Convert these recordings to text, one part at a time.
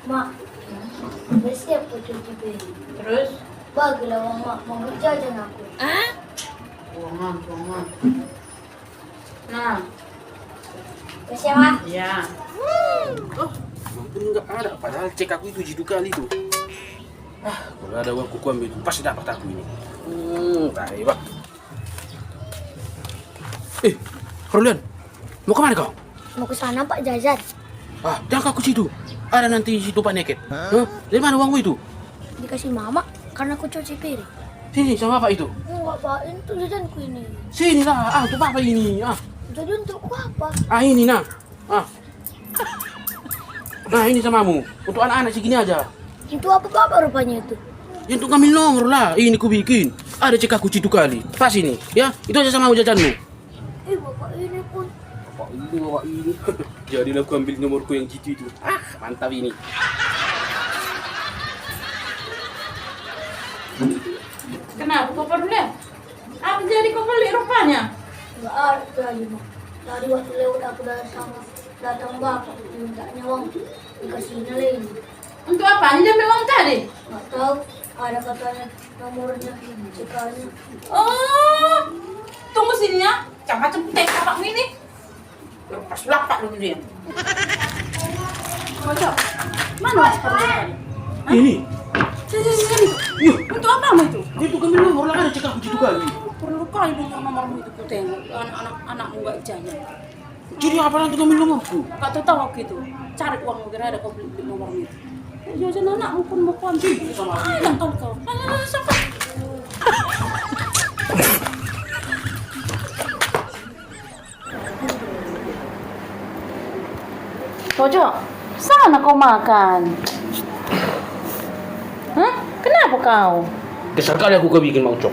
Mak, bersiap aku cuci piring. Terus? Bagilah uang mak, mau jajan aku. Uangan. Nah, Bersiap mak? ya. Oh, mampun nggak ada. Padahal cek aku itu 7 kali tuh. Kalau ada uang kuku ambil, pasti dapat aku ini. Baik, Pak. Rolian, mau kemana kau? Mau ke sana Pak jajan. Jangan kau ke situ. Ada nanti situ Pak Neket. Hah? Dari mana uangmu itu? Dikasih mama karena aku cuci piring. Sini sama apa itu? Enggak Pak, ini tuh jajanku ini. Sini lah. Untuk apa ini? Jajan untukku apa? Ini nah. Nah, ini samamu. Untuk anak-anak segini aja. Itu apa rupanya itu? Ya, untuk ngambil nomor lah. Ini ku bikin. Ada cek aku 7 kali. Pas ini. Ya, itu aja sama jajanmu. Bapak ini pun. Bapak ini. Jadilah aku ambil nomorku yang gitu itu. Mantap ini. Kenapa kau perlu? Apa jadi kau beli rupanya? Enggak ada lagi mak. Tadi waktu lewat aku datang bapak mintanya uang dikasihnya lagi. Untuk apa? Dia ambil uang tadi? Nggak tahu, ada katanya nomornya cekalnya. Oh, tunggu sini ya. Macam tes apa ini? Lepas lapak dulu dia. Kocok. Mana perlu tadi? Ini. Sini. Untuk apa itu? Itu ngambil nomor lah. Ada cek aku 7 kali. Perlu kali dengar nomormu itu ku tengok. Anak-anakmu gak ijazah. Jadi apa nanti ngambil nomorku? Kau tahu aku itu. Cari uang kira ada kau beli nomormu itu. Jajan anakmu pun mau kau ambil sama aku. Yang kau. Sampai. Pojok, sana kau makan. Hah? Kenapa kau? Kesal kali aku bikin mau cok.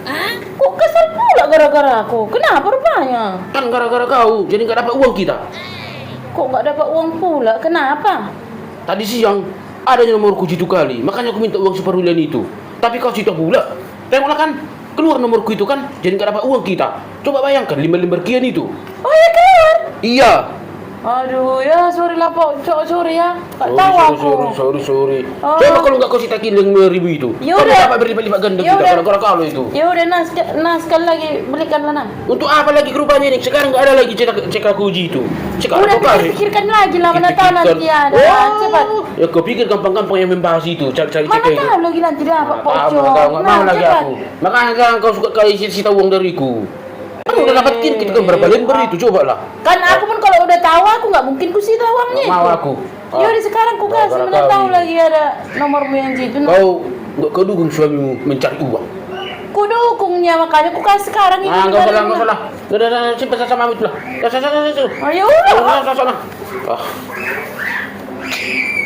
Kok kesal pula gara-gara aku? Kenapa rupanya? Kan gara-gara kau, jadi nggak dapat uang kita. Kok nggak dapat uang pula? Kenapa? Tadi siang ada nomorku 7 kali, makanya aku minta uang seperlulian itu. Tapi kau situ pula. Tengoklah kan, keluar nomorku itu kan, jadi nggak dapat uang kita. Coba bayangkan 5 lembar kian itu. Oh ya keluar? Iya. Aduh ya, sorry lah Pojok, sorry ya. Nggak tahu aku. Sorry. Oh. Coba kalau nggak kau sitakin yang 5.000 itu. Ya Kau udah. dapat berlipat-lipat ganda Ya kita udah. gara-gara kau itu. Ya udah sekali lagi belikanlah nah. Untuk apa lagi kerupanya ini? Sekarang nggak ada lagi cek aku uji itu. Cek Udah aku kasih. pikirkan lagi lah, mana tahu nanti ada. Cepat. Ya kau pikir gampang-gampang yang membahas itu, cari-cari Mana cek itu. tahu lagi nanti dapat Kau Pojok. nggak mau lagi cepat. aku. Makanya kan kau suka kali sita uang dariku. Kan udah dapetin kita kan berapa lembar itu, coba lah. Kan aku pun kalau udah tahu aku nggak mungkin ku sita uangnya Nggak mau itu. aku. Ya udah sekarang ku kasih, Gara-gara mana kau tahu ini. lagi ada nomormu yang situ. Kau dukung suamimu mencari uang. Ku dukungnya, makanya ku kasih sekarang ini. Nggak usah lah. Udah, simpan sama itu lah. Oh ya udah. Sana.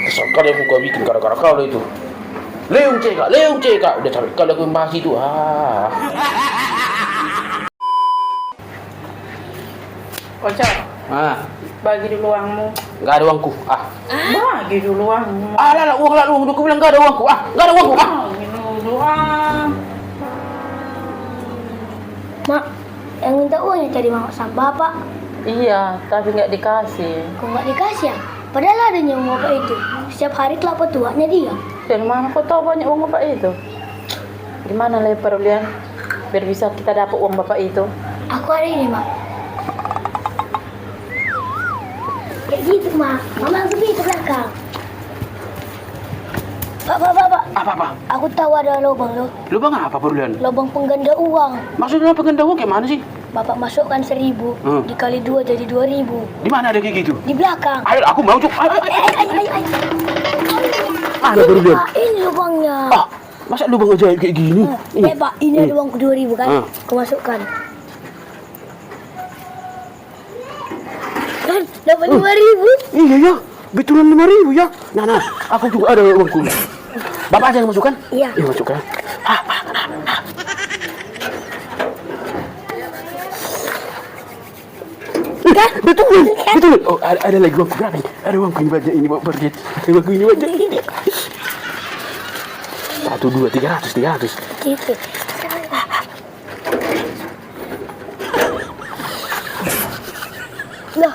Kesal kali aku kau bikin gara-gara kau lah itu. Leung ceka. Udah sampai kali aku membahas itu. Pojok, bagi dulu uangmu. Nggak ada uangku. Bagi dulu uangmu. Lah, uang. Aku bilang nggak ada uangku. Nggak ada uangku. Bagi dulu uang. Mak, yang minta uangnya tadi mama sama bapak. Iya, tapi nggak dikasih. Kok nggak dikasih ya? Padahal adanya uang bapak itu. Setiap hari kelapa tuanya dia. Dari mana kau tahu banyak uang bapak itu? Gimana lebar Lian? Biar bisa kita dapat uang bapak itu. Aku ada ini mak. Kayak gitu mak. Mama aku di belakang. Pak. Apa? Aku tahu ada lubang loh. Lubang apa, Berlian? Lubang pengganda uang. Maksudnya pengganda uang kayak mana sih? Bapak masukkan 1.000 dikali 2 jadi 2.000. Di mana ada kayak gitu? Di belakang. Ayo, aku mau cuk. Ayo. Ayo. Ada Berlian. Pak, ini lubangnya. Masa lubang ajaib kayak gini? Pak, ini ada uangku 2.000 kan? Aku masukkan. Kan, dapat 5.000. Iya ya, betulan 5.000 ya. Nah, aku juga ada uangku. Bapak aja yang masukkan? Iya. Iya, masukkan. Kan? Betul. Oh, ada lagi uangku berapa? Ada uangku ini banyak ini, Pak Berlian. Uangku ini banyak ini. 1, 2, 300. Gitu. Lah,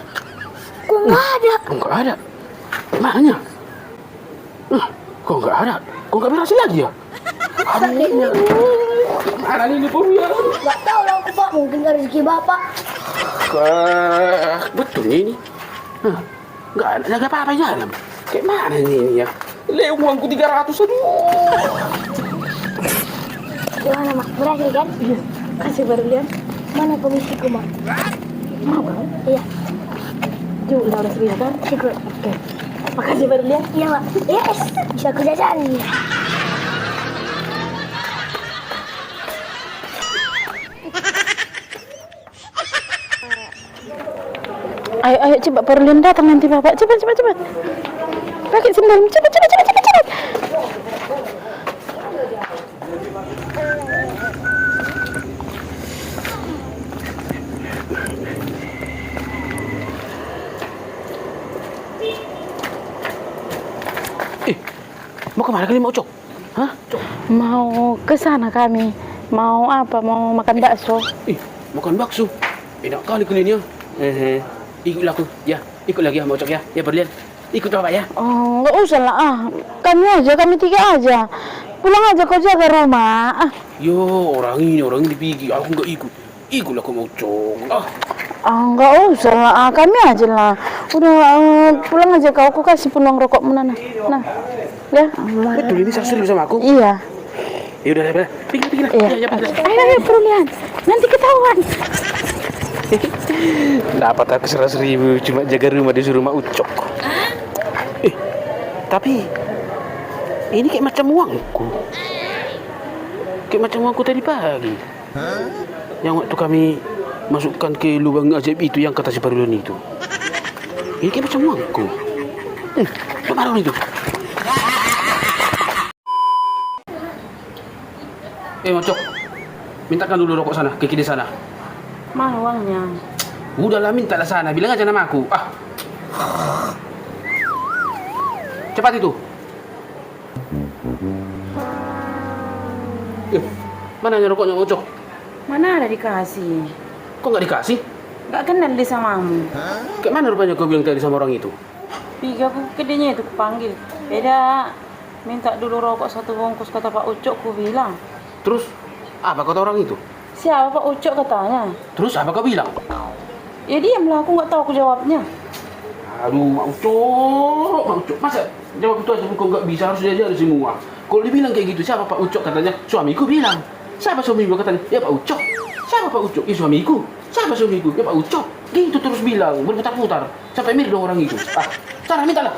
kok nggak ada? Enggak ada. Mana? Kok nggak ada? Kok nggak berhasil lagi ya? Aduh, mana ini pun ya? Nggak tahu lah aku Pak, mungkin nggak rezeki Bapak. Betul ini. Nggak ada apa-apa jalan. Kayak mana ini ya? Uangku 300, aduh. Gimana Mak? Berhasil kan? Iya, kasih berlian. Mana komisiku Mak? Mau kan? Iya. Yuk, udah serius kan? Syukur. Oke. Makasih berlian. Iya Mak. Yes. Bisa aku jajan. Ayo, cepat berlian datang nanti bapak. Cepat. Pakai sendal. Cepat. Mau kemana kalian mau Cok? Hah? Mau ke sana kami. Mau apa? Mau makan bakso. Makan bakso. Enak kali kalian ya. Ikutlah aku. Ya, ikut lagi ya mau Cok ya. Ya berlian. Ikut bapak ya. Oh, nggak usah lah ah. Kami 3 aja. Pulang aja kau jaga rumah. Yo, orang ini pergi. Aku nggak ikut. Ikutlah aku mau Cok. Nggak usah lah ah. Kami aja lah. Udah pulang aja kau. Aku kasih peluang rokok mana. Nah, ya. Betul ini serius sama aku. Iya. Ya udah, pergi lah. Iya. Ya, Ayo berlian. Nanti ketahuan. Dapat aku 100.000 cuma jaga rumah disuruh mak Ucok. Tapi ini kayak macam uangku. Kayak macam uangku tadi pagi. Yang waktu kami masukkan ke lubang ajaib itu yang kata si Parulan itu. Ini kayak macam uangku. Kemana itu? Mocok, mintakan dulu rokok sana, ke kiri sana. Mana uangnya? Udahlah, mintalah sana. Bilang aja nama aku. Cepat itu. Mana rokoknya, Mocok? Mana ada dikasih? Kok nggak dikasih? Nggak kenal dia samamu. Kayak mana rupanya kau bilang tadi sama orang itu? Pergi aku ke dianya itu kupanggil. Beda. Minta dulu rokok 1 bungkus kata Pak Ucok, ku bilang. Terus, apa kata orang itu? Siapa Pak Ucok katanya? Terus apa kau bilang? Ya diamlah, aku nggak tahu aku jawabnya. Aduh, Mak Ucok. Masa jawab itu aja kau nggak bisa, harus diajar semua. Kalau dibilang kayak gitu, siapa Pak Ucok katanya? Suamiku bilang. Siapa suamiku katanya? Ya Pak Ucok. Siapa Pak Ucok? Ya suamiku. Siapa suamiku? Ya Pak Ucok. Gitu terus bilang, berputar-putar. Sampai mirip dong orang itu. Sana minta lah.